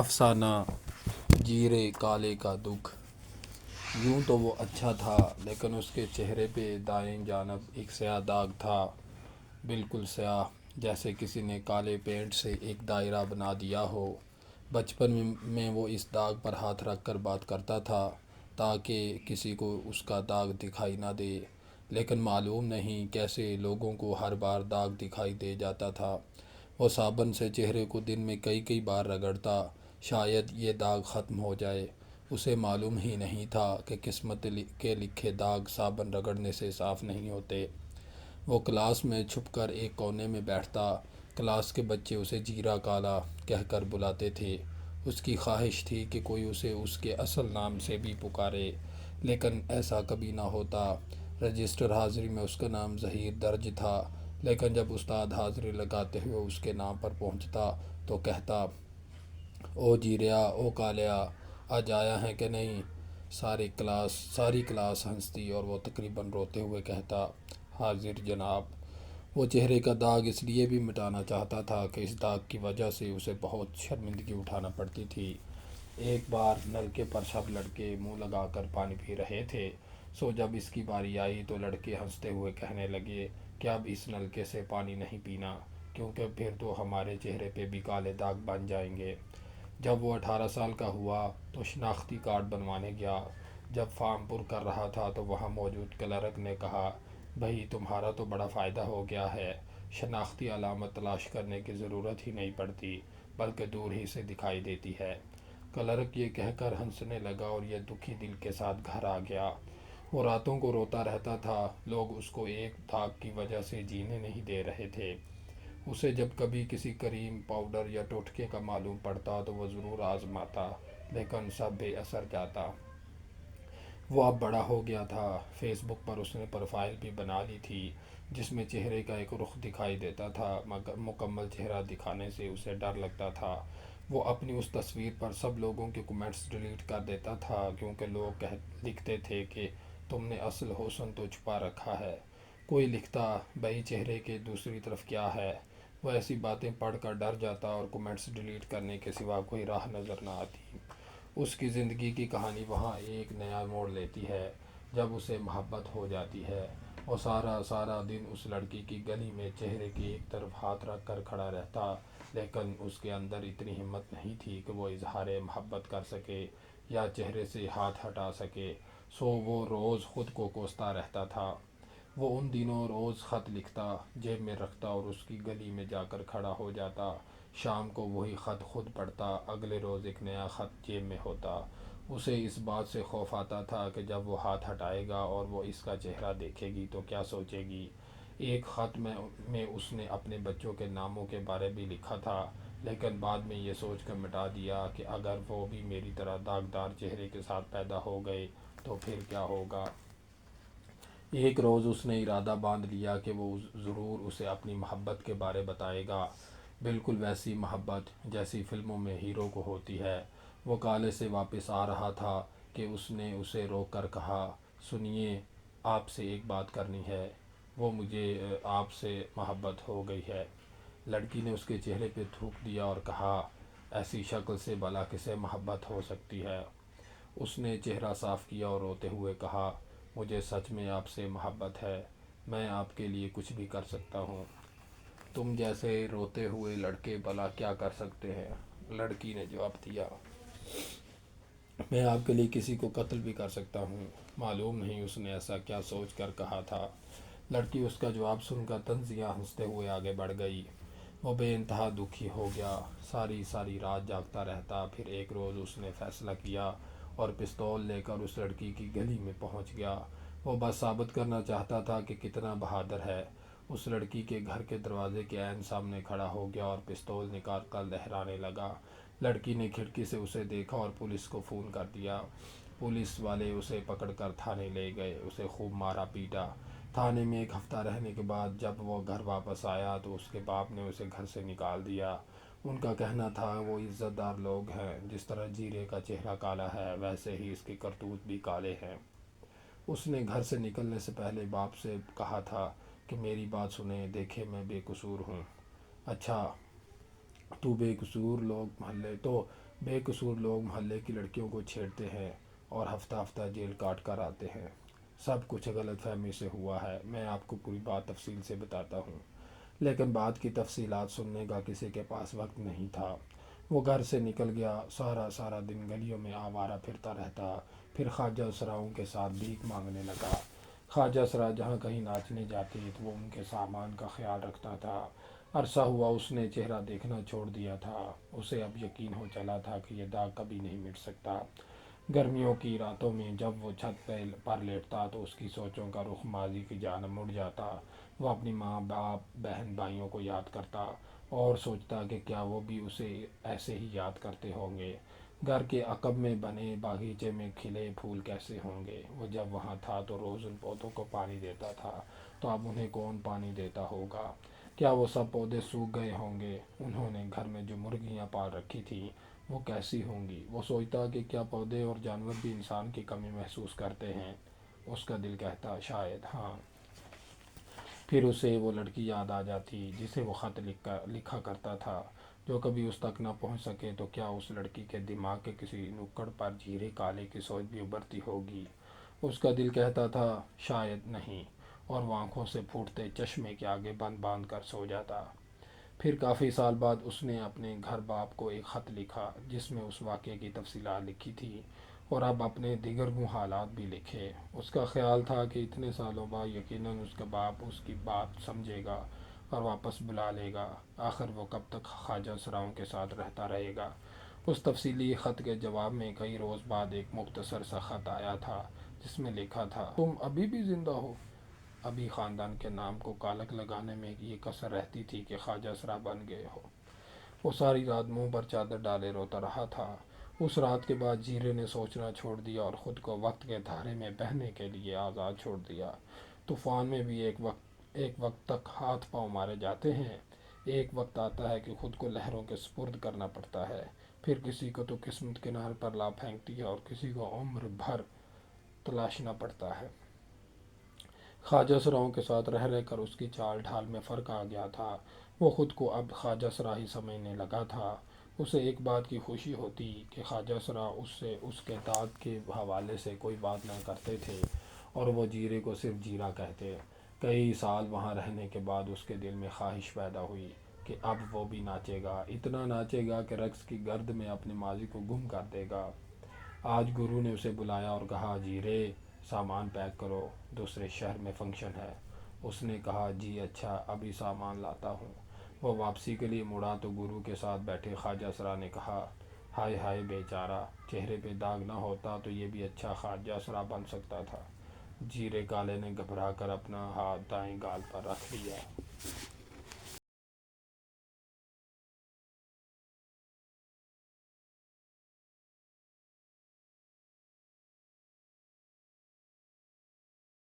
افسانہ جیرے کالے کا دکھ۔ یوں تو وہ اچھا تھا، لیکن اس کے چہرے پہ دائیں جانب ایک سیاہ داغ تھا، بالکل سیاہ، جیسے کسی نے کالے پینٹ سے ایک دائرہ بنا دیا ہو۔ بچپن میں وہ اس داغ پر ہاتھ رکھ کر بات کرتا تھا تاکہ کسی کو اس کا داغ دکھائی نہ دے، لیکن معلوم نہیں کیسے لوگوں کو ہر بار داغ دکھائی دے جاتا تھا۔ وہ صابن سے چہرے کو دن میں کئی بار رگڑتا، شاید یہ داغ ختم ہو جائے۔ اسے معلوم ہی نہیں تھا کہ قسمت کے لکھے داغ صابن رگڑنے سے صاف نہیں ہوتے۔ وہ کلاس میں چھپ کر ایک کونے میں بیٹھتا۔ کلاس کے بچے اسے جیرا کالا کہہ کر بلاتے تھے۔ اس کی خواہش تھی کہ کوئی اسے اس کے اصل نام سے بھی پکارے، لیکن ایسا کبھی نہ ہوتا۔ رجسٹر حاضری میں اس کا نام ظہیر درج تھا، لیکن جب استاد حاضری لگاتے ہوئے اس کے نام پر پہنچتا تو کہتا، او جیریا، او کالیا، آج آیا ہے کہ نہیں؟ ساری کلاس ہنستی اور وہ تقریباً روتے ہوئے کہتا، حاضر جناب۔ وہ چہرے کا داغ اس لیے بھی مٹانا چاہتا تھا کہ اس داغ کی وجہ سے اسے بہت شرمندگی اٹھانا پڑتی تھی۔ ایک بار نلکے پر سب لڑکے منہ لگا کر پانی پی رہے تھے، سو جب اس کی باری آئی تو لڑکے ہنستے ہوئے کہنے لگے کہ اب اس نلکے سے پانی نہیں پینا، کیونکہ پھر تو ہمارے چہرے پہ بھی کالے داغ بن جائیں گے۔ جب وہ 18 سال کا ہوا تو شناختی کارڈ بنوانے گیا۔ جب فارم پر کر رہا تھا تو وہاں موجود کلرک نے کہا، بھئی تمہارا تو بڑا فائدہ ہو گیا ہے، شناختی علامت تلاش کرنے کی ضرورت ہی نہیں پڑتی، بلکہ دور ہی سے دکھائی دیتی ہے۔ کلرک یہ کہہ کر ہنسنے لگا اور یہ دکھی دل کے ساتھ گھر آ گیا۔ وہ راتوں کو روتا رہتا تھا، لوگ اس کو ایک داغ کی وجہ سے جینے نہیں دے رہے تھے۔ اسے جب کبھی کسی کریم، پاؤڈر یا ٹوٹکے کا معلوم پڑتا تو وہ ضرور آزماتا، لیکن سب بے اثر جاتا۔ وہ اب بڑا ہو گیا تھا۔ فیس بک پر اس نے پروفائل بھی بنا لی تھی، جس میں چہرے کا ایک رخ دکھائی دیتا تھا، مگر مکمل چہرہ دکھانے سے اسے ڈر لگتا تھا۔ وہ اپنی اس تصویر پر سب لوگوں کے کمنٹس ڈیلیٹ کر دیتا تھا، کیونکہ لوگ لکھتے تھے کہ تم نے اصل حسن تو چھپا رکھا ہے۔ کوئی لکھتا، بھئی چہرے کے دوسری طرف کیا ہے؟ وہ ایسی باتیں پڑھ کر ڈر جاتا اور کمنٹس ڈیلیٹ کرنے کے سوا کوئی راہ نظر نہ آتی۔ اس کی زندگی کی کہانی وہاں ایک نیا موڑ لیتی ہے جب اسے محبت ہو جاتی ہے۔ وہ سارا دن اس لڑکی کی گلی میں چہرے کی ایک طرف ہاتھ رکھ کر کھڑا رہتا، لیکن اس کے اندر اتنی ہمت نہیں تھی کہ وہ اظہار محبت کر سکے یا چہرے سے ہاتھ ہٹا سکے، سو وہ روز خود کو کوستا رہتا تھا۔ وہ ان دنوں روز خط لکھتا، جیب میں رکھتا اور اس کی گلی میں جا کر کھڑا ہو جاتا۔ شام کو وہی خط خود پڑھتا، اگلے روز ایک نیا خط جیب میں ہوتا۔ اسے اس بات سے خوف آتا تھا کہ جب وہ ہاتھ ہٹائے گا اور وہ اس کا چہرہ دیکھے گی تو کیا سوچے گی۔ ایک خط میں اس نے اپنے بچوں کے ناموں کے بارے بھی لکھا تھا، لیکن بعد میں یہ سوچ کر مٹا دیا کہ اگر وہ بھی میری طرح داغدار چہرے کے ساتھ پیدا ہو گئے تو پھر کیا ہوگا۔ ایک روز اس نے ارادہ باندھ لیا کہ وہ ضرور اسے اپنی محبت کے بارے بتائے گا، بالکل ویسی محبت جیسی فلموں میں ہیرو کو ہوتی ہے۔ وہ کالج سے واپس آ رہا تھا کہ اس نے اسے روک کر کہا، سنیے، آپ سے ایک بات کرنی ہے، مجھے آپ سے محبت ہو گئی ہے۔ لڑکی نے اس کے چہرے پہ تھوک دیا اور کہا، ایسی شکل سے بھلا کسے محبت ہو سکتی ہے؟ اس نے چہرہ صاف کیا اور روتے ہوئے کہا، مجھے سچ میں آپ سے محبت ہے، میں آپ کے لیے کچھ بھی کر سکتا ہوں۔ تم جیسے روتے ہوئے لڑکے بھلا کیا کر سکتے ہیں؟ لڑکی نے جواب دیا، میں آپ کے لیے کسی کو قتل بھی کر سکتا ہوں۔ معلوم نہیں اس نے ایسا کیا سوچ کر کہا تھا۔ لڑکی اس کا جواب سن کر طنزیہ ہنستے ہوئے آگے بڑھ گئی۔ وہ بے انتہا دکھی ہو گیا، ساری رات جاگتا رہتا۔ پھر ایک روز اس نے فیصلہ کیا اور پستول لے کر اس لڑکی کی گلی میں پہنچ گیا۔ وہ بس ثابت کرنا چاہتا تھا کہ کتنا بہادر ہے۔ اس لڑکی کے گھر کے دروازے کے عین سامنے کھڑا ہو گیا اور پستول نکال کر لہرانے لگا۔ لڑکی نے کھڑکی سے اسے دیکھا اور پولیس کو فون کر دیا۔ پولیس والے اسے پکڑ کر تھانے لے گئے، اسے خوب مارا پیٹا۔ تھانے میں ایک ہفتہ رہنے کے بعد جب وہ گھر واپس آیا تو اس کے باپ نے اسے گھر سے نکال دیا۔ ان کا کہنا تھا وہ عزت دار لوگ ہیں، جس طرح جیرے کا چہرہ کالا ہے ویسے ہی اس کے کرتوت بھی کالے ہیں۔ اس نے گھر سے نکلنے سے پہلے باپ سے کہا تھا کہ میری بات سنیں، دیکھے میں بے قصور ہوں۔ اچھا تو بے قصور، لوگ محلے تو بے قصور لوگ محلے کی لڑکیوں کو چھیڑتے ہیں اور ہفتہ ہفتہ جیل کاٹ کر آتے ہیں۔ سب کچھ غلط فہمی سے ہوا ہے، میں آپ کو پوری بات تفصیل سے بتاتا ہوں، لیکن بات کی تفصیلات سننے کا کسی کے پاس وقت نہیں تھا۔ وہ گھر سے نکل گیا، سارا دن گلیوں میں آوارہ پھرتا رہتا، پھر خواجہ اسراؤں کے ساتھ بھیک مانگنے لگا۔ خواجہ اسرا جہاں کہیں ناچنے جاتے تو وہ ان کے سامان کا خیال رکھتا تھا۔ عرصہ ہوا اس نے چہرہ دیکھنا چھوڑ دیا تھا، اسے اب یقین ہو چلا تھا کہ یہ داغ کبھی نہیں مٹ سکتا۔ گرمیوں کی راتوں میں جب وہ چھت پر لیٹتا تو اس کی سوچوں کا رخ ماضی کی جانب مڑ جاتا۔ وہ اپنی ماں، باپ، بہن بھائیوں کو یاد کرتا اور سوچتا کہ کیا وہ بھی اسے ایسے ہی یاد کرتے ہوں گے۔ گھر کے عقب میں بنے باغیچے میں کھلے پھول کیسے ہوں گے؟ وہ جب وہاں تھا تو روز ان پودوں کو پانی دیتا تھا، تو اب انہیں کون پانی دیتا ہوگا؟ کیا وہ سب پودے سوکھ گئے ہوں گے؟ انہوں نے گھر میں جو مرغیاں پال رکھی تھیں وہ کیسی ہوں گی؟ وہ سوچتا کہ کیا پودے اور جانور بھی انسان کی کمی محسوس کرتے ہیں؟ اس کا دل کہتا شاید ہاں۔ پھر اسے وہ لڑکی یاد آ جاتی جسے وہ خط لکھا کرتا تھا، جو کبھی اس تک نہ پہنچ سکے۔ تو کیا اس لڑکی کے دماغ کے کسی نکڑ پر جیرے کالے کی سوچ بھی ابھرتی ہوگی؟ اس کا دل کہتا تھا شاید نہیں، اور وہ آنکھوں سے پھوٹتے چشمے کے آگے بند باندھ کر سو جاتا۔ پھر کافی سال بعد اس نے اپنے گھر باپ کو ایک خط لکھا جس میں اس واقعے کی تفصیلات لکھی تھی، اور اب اپنے دیگر حالات بھی لکھے۔ اس کا خیال تھا کہ اتنے سالوں بعد یقیناً اس کا باپ اس کی بات سمجھے گا اور واپس بلا لے گا۔ آخر وہ کب تک خواجہ اسراؤں کے ساتھ رہتا رہے گا؟ اس تفصیلی خط کے جواب میں کئی روز بعد ایک مختصر سا خط آیا تھا جس میں لکھا تھا، تم ابھی بھی زندہ ہو؟ ابھی خاندان کے نام کو کالک لگانے میں یہ کسر رہتی تھی کہ خواجہ اسرا بن گئے ہو۔ وہ ساری رات منہ پر چادر ڈالے روتا رہا تھا۔ اس رات کے بعد جیرے نے سوچنا چھوڑ دیا اور خود کو وقت کے دھارے میں بہنے کے لیے آزاد چھوڑ دیا۔ طوفان میں بھی ایک وقت تک ہاتھ پاؤں مارے جاتے ہیں۔ ایک وقت آتا ہے کہ خود کو لہروں کے سپرد کرنا پڑتا ہے۔ پھر کسی کو تو قسمت کنارے پر لا پھینکتی ہے اور کسی کو عمر بھر تلاشنا پڑتا ہے۔ خواجہ اسراؤں کے ساتھ رہ کر اس کی چال ڈھال میں فرق آ گیا تھا۔ وہ خود کو اب خواجہ اسرا ہی سمجھنے لگا تھا۔ اسے ایک بات کی خوشی ہوتی کہ خواجہ اسرا اس سے اس کے داغ کے حوالے سے کوئی بات نہ کرتے تھے اور وہ جیرے کو صرف جیرا کہتے۔ کئی سال وہاں رہنے کے بعد اس کے دل میں خواہش پیدا ہوئی کہ اب وہ بھی ناچے گا، اتنا ناچے گا کہ رقص کی گرد میں اپنے ماضی کو گم کر دے گا۔ آج گرو نے اسے بلایا اور کہا، جیرے سامان پیک کرو، دوسرے شہر میں فنکشن ہے۔ اس نے کہا جی اچھا، ابھی سامان لاتا ہوں۔ وہ واپسی کے لیے مڑا تو گرو کے ساتھ بیٹھے خواجہ اسرا نے کہا، ہائے ہائے بیچارہ، چہرے پہ داغ نہ ہوتا تو یہ بھی اچھا خواجہ اسرا بن سکتا تھا۔ جیرے کالے نے گھبرا کر اپنا ہاتھ دائیں گال پر رکھ لیا۔